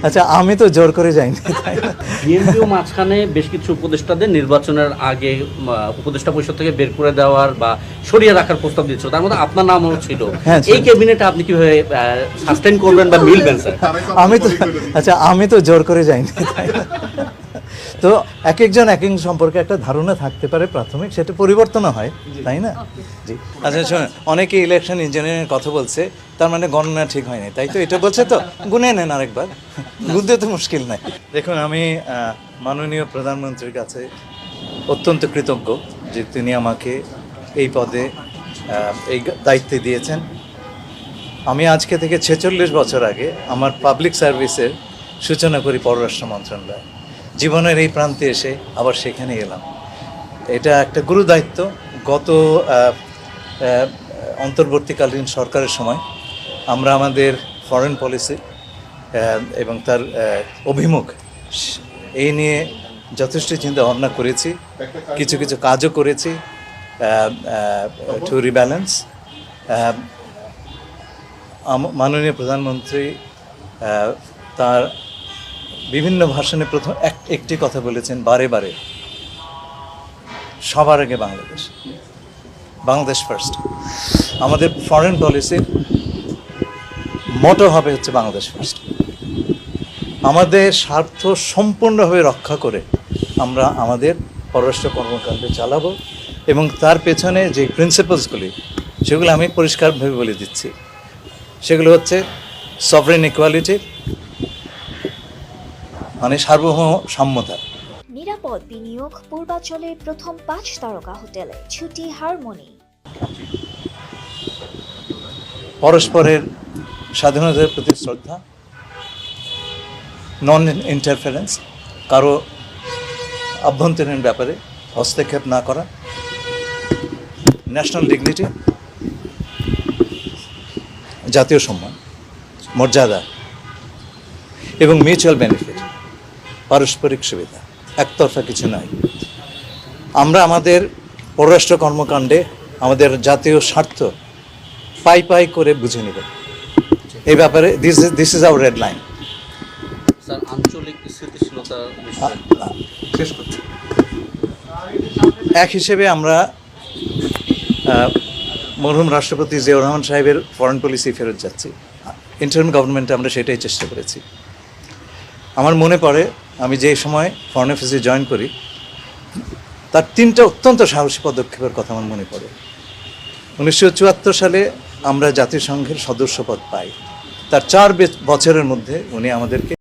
আচ্ছা, আমি তো জোর করে যাইনি। বিএনপিও মাঝখানে বেশ কিছু উপদেষ্টাদের নির্বাচনের আগে উপদেষ্টা পরিষদ থেকে বের করে দেওয়ার বা সরিয়ে রাখার প্রস্তাব দিচ্ছিল, তার মধ্যে আপনার নামও ছিল। হ্যাঁ, এই ক্যাবিনেটে আপনি কিভাবে সাস্টেইন করবেন বা মিলবেন স্যার? আমি তো জোর করে যাইনি। তো এক একজন এক এক সম্পর্কে একটা ধারণা থাকতে পারে প্রাথমিক, সেটা পরিবর্তনও হয়, তাই না? জি। আচ্ছা শোনেন, অনেকে ইলেকশন ইঞ্জিনিয়ারিং কথা বলছে, তার মানে গণনা ঠিক হয়নি, তাই তো? এটা বলছে তো, গুনে নেন আরেকবার, গুনতে তো মুশকিল নাই। দেখুন, আমি মাননীয় প্রধানমন্ত্রীর কাছে অত্যন্ত কৃতজ্ঞ যে তিনি আমাকে এই পদে এই দায়িত্বে দিয়েছেন। আমি আজকে থেকে 46 বছর আগে আমার পাবলিক সার্ভিসের সূচনা করি পররাষ্ট্র মন্ত্রণালয়। জীবনের এই প্রান্তে এসে আবার সেখানে এলাম। এটা একটা গুরু দায়িত্ব। গত অন্তর্বর্তীকালীন সরকারের সময় আমরা আমাদের ফরেন পলিসি এবং তার অভিমুখ এই নিয়ে যথেষ্ট চিন্তা ভাবনা করেছি, কিছু কিছু কাজও করেছি টু রিব্যালেন্স। মাননীয় প্রধানমন্ত্রী তার বিভিন্ন ভাষণে প্রথম একটি কথা বলেছেন বারে বারে, সবার আগে বাংলাদেশ ফার্স্ট। আমাদের ফরেন পলিসির মোটো হবে হচ্ছে বাংলাদেশ ফার্স্ট। আমাদের স্বার্থ সম্পূর্ণভাবে রক্ষা করে আমরা আমাদের পররাষ্ট্র কর্মকাণ্ড চালাবো, এবং তার পেছনে যে প্রিন্সিপালসগুলি সেগুলো আমি পরিষ্কারভাবে বলে দিচ্ছি। সেগুলো হচ্ছে সভরেন ইকুয়ালিটি, মানে সার্বভৌম সাম্যতা। নিরাপদ বিনিয়োগ পূর্বাঞ্চলের প্রথম 5 তারকা হোটেলে ছুটি হারমোনি। পরস্পরের স্বাধীনতার প্রতি শ্রদ্ধা, নন ইন্টারফারেন্স, কারো আভ্যন্তরীণ ব্যাপারে হস্তক্ষেপ না করা, ন্যাশনাল ডিগনিটি, জাতীয় সম্মান, মর্যাদা এবং মিউচুয়াল বেনিফিট, পারস্পরিক সুবিধা, একতরফা কিছু নয়। আমরা আমাদের পররাষ্ট্র কর্মকাণ্ডে আমাদের জাতীয় স্বার্থ পাই পাই করে বুঝে নেব। এই ব্যাপারে this is our red line. Sir, আঞ্চলিক স্থিতিশীলতার বিষয়ে শেষ করছি। এক হিসেবে আমরা মরহুম রাষ্ট্রপতি জিয়াউর রহমান সাহেবের ফরেন পলিসি ফেরত যাচ্ছি। ইন্টারিম গভর্নমেন্টে আমরা সেটাই চেষ্টা করেছি। আমার মনে পড়ে, আমি যে সময় ফরেন অফিসে জয়েন করি, তার 3টা অত্যন্ত সাহসী পদক্ষেপের কথা আমার মনে পড়ে। 1974 সালে আমরা জাতিসংঘের সদস্যপদ পাই। তার 4 বছরের মধ্যে উনি আমাদেরকে